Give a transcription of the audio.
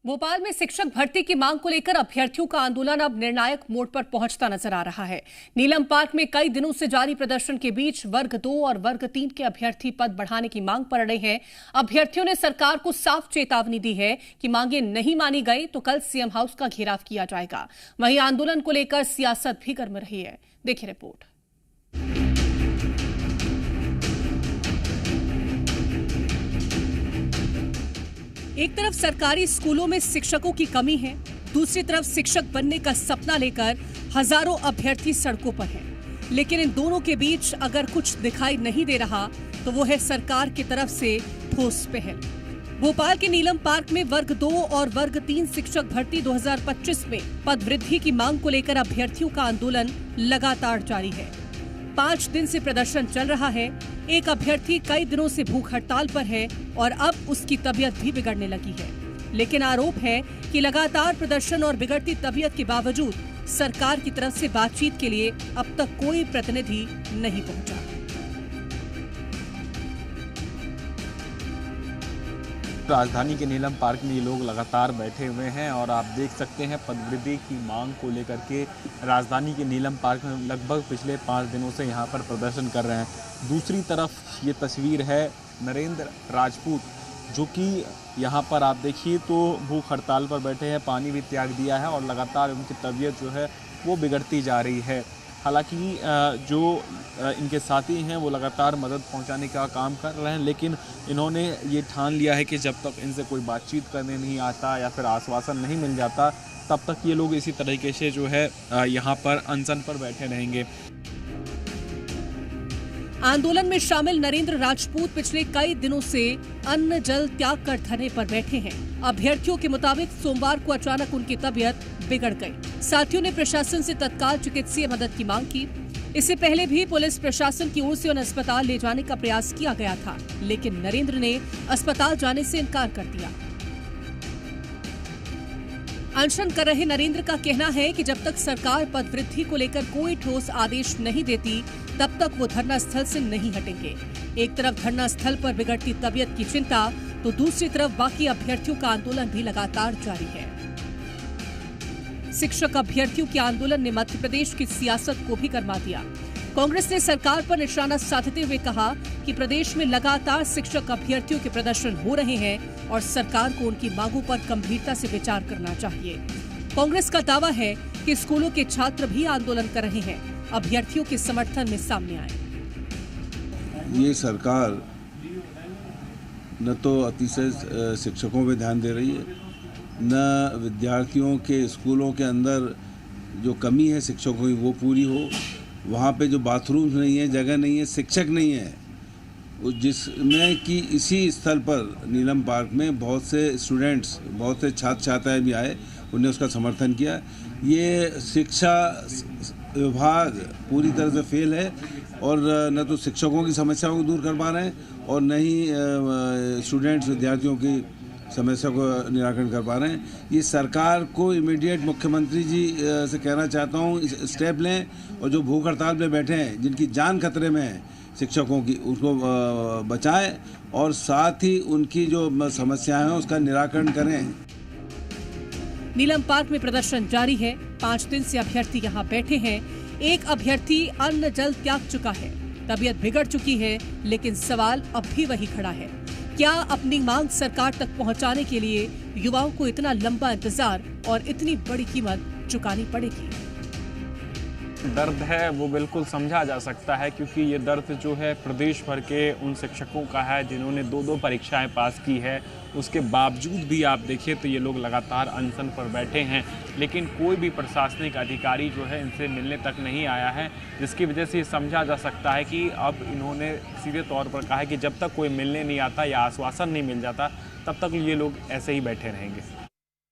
भोपाल में शिक्षक भर्ती की मांग को लेकर अभ्यर्थियों का आंदोलन अब निर्णायक मोड़ पर पहुंचता नजर आ रहा है। नीलम पार्क में कई दिनों से जारी प्रदर्शन के बीच वर्ग 2 और वर्ग 3 के अभ्यर्थी पद बढ़ाने की मांग पर अड़े हैं। अभ्यर्थियों ने सरकार को साफ चेतावनी दी है कि मांगे नहीं मानी गई तो कल सीएम हाउस का घेराव किया जाएगा। वहीं आंदोलन को लेकर सियासत भी गर्म रही है। देखिए रिपोर्ट। एक तरफ सरकारी स्कूलों में शिक्षकों की कमी है, दूसरी तरफ शिक्षक बनने का सपना लेकर हजारों अभ्यर्थी सड़कों पर हैं। लेकिन इन दोनों के बीच अगर कुछ दिखाई नहीं दे रहा तो वो है सरकार की तरफ से ठोस पहल। भोपाल के नीलम पार्क में वर्ग 2 और वर्ग 3 शिक्षक भर्ती 2025 में पद वृद्धि की मांग को लेकर अभ्यर्थियों का आंदोलन लगातार जारी है। 5 दिन से प्रदर्शन चल रहा है। एक अभ्यर्थी कई दिनों से भूख हड़ताल पर है और अब उसकी तबीयत भी बिगड़ने लगी है। लेकिन आरोप है कि लगातार प्रदर्शन और बिगड़ती तबीयत के बावजूद सरकार की तरफ से बातचीत के लिए अब तक कोई प्रतिनिधि नहीं पहुंचा। राजधानी के नीलम पार्क में ये लोग लगातार बैठे हुए हैं और आप देख सकते हैं पदवृद्धि की मांग को लेकर के राजधानी के नीलम पार्क में लगभग पिछले 5 दिनों से यहाँ पर प्रदर्शन कर रहे हैं। दूसरी तरफ ये तस्वीर है नरेंद्र राजपूत, जो कि यहाँ पर आप देखिए तो भूख हड़ताल पर बैठे हैं, पानी भी त्याग दिया है और लगातार उनकी तबीयत जो है वो बिगड़ती जा रही है। हालांकि जो इनके साथी हैं वो लगातार मदद पहुंचाने का काम कर रहे हैं, लेकिन इन्होंने ये ठान लिया है कि जब तक इनसे कोई बातचीत करने नहीं आता या फिर आश्वासन नहीं मिल जाता तब तक ये लोग इसी तरीके से जो है यहाँ पर अनशन पर बैठे रहेंगे। आंदोलन में शामिल नरेंद्र राजपूत पिछले कई दिनों से अन्न जल त्याग कर धरने पर बैठे हैं। अभ्यर्थियों के मुताबिक सोमवार को अचानक उनकी तबीयत बिगड़ गई। साथियों ने प्रशासन से तत्काल चिकित्सीय मदद की मांग की। इससे पहले भी पुलिस प्रशासन की ओर से उन्हें अस्पताल ले जाने का प्रयास किया गया था, लेकिन नरेंद्र ने अस्पताल जाने से इनकार कर दिया। अनशन कर रहे नरेंद्र का कहना है कि जब तक सरकार पद वृद्धि को लेकर कोई ठोस आदेश नहीं देती तब तक वो धरना स्थल से नहीं हटेंगे। एक तरफ धरना स्थल पर बिगड़ती तबीयत की चिंता तो दूसरी तरफ बाकी अभ्यर्थियों का आंदोलन भी लगातार जारी है। शिक्षक अभ्यर्थियों के आंदोलन ने मध्य प्रदेश की सियासत को भी गरमा दिया। कांग्रेस ने सरकार पर निशाना साधते हुए कहा कि प्रदेश में लगातार शिक्षक अभ्यर्थियों के प्रदर्शन हो रहे हैं और सरकार को उनकी मांगों पर गंभीरता से विचार करना चाहिए। कांग्रेस का दावा है कि स्कूलों के छात्र भी आंदोलन कर रहे हैं, अभ्यर्थियों के समर्थन में सामने आए। ये सरकार न तो अतिशय शिक्षकों पे ध्यान दे रही है, न विद्यार्थियों के स्कूलों के अंदर जो कमी है शिक्षकों की वो पूरी हो। वहाँ पे जो बाथरूम नहीं है, जगह नहीं है, शिक्षक नहीं है, जिसमें कि इसी स्थल पर नीलम पार्क में बहुत से स्टूडेंट्स, बहुत से छात्र छात्राएँ भी आए, उन्हें उसका समर्थन किया। ये शिक्षा विभाग पूरी तरह से फेल है और न तो शिक्षकों की समस्याओं को दूर कर पा रहे हैं और न ही स्टूडेंट्स विद्यार्थियों की समस्या को निराकरण कर पा रहे हैं। ये सरकार को इमीडिएट मुख्यमंत्री जी से कहना चाहता हूँ स्टेप लें और जो भूख हड़ताल पे बैठे हैं, जिनकी जान खतरे में है शिक्षकों की, उसको बचाएं और साथ ही उनकी जो समस्याएं हैं उसका निराकरण करें। नीलम पार्क में प्रदर्शन जारी है। 5 दिन से अभ्यर्थी यहाँ बैठे हैं। एक अभ्यर्थी अन्न जल त्याग चुका है, तबीयत बिगड़ चुकी है, लेकिन सवाल अब भी वही खड़ा है। क्या अपनी मांग सरकार तक पहुंचाने के लिए युवाओं को इतना लंबा इंतजार और इतनी बड़ी कीमत चुकानी पड़ेगी? दर्द है वो बिल्कुल समझा जा सकता है, क्योंकि ये दर्द जो है प्रदेश भर के उन शिक्षकों का है जिन्होंने 2-2 परीक्षाएं पास की है। उसके बावजूद भी आप देखिए तो ये लोग लगातार अनशन पर बैठे हैं, लेकिन कोई भी प्रशासनिक अधिकारी जो है इनसे मिलने तक नहीं आया है, जिसकी वजह से ये समझा जा सकता है कि अब इन्होंने सीधे तौर पर कहा है कि जब तक कोई मिलने नहीं आता या आश्वासन नहीं मिल जाता तब तक ये लोग ऐसे ही बैठे रहेंगे।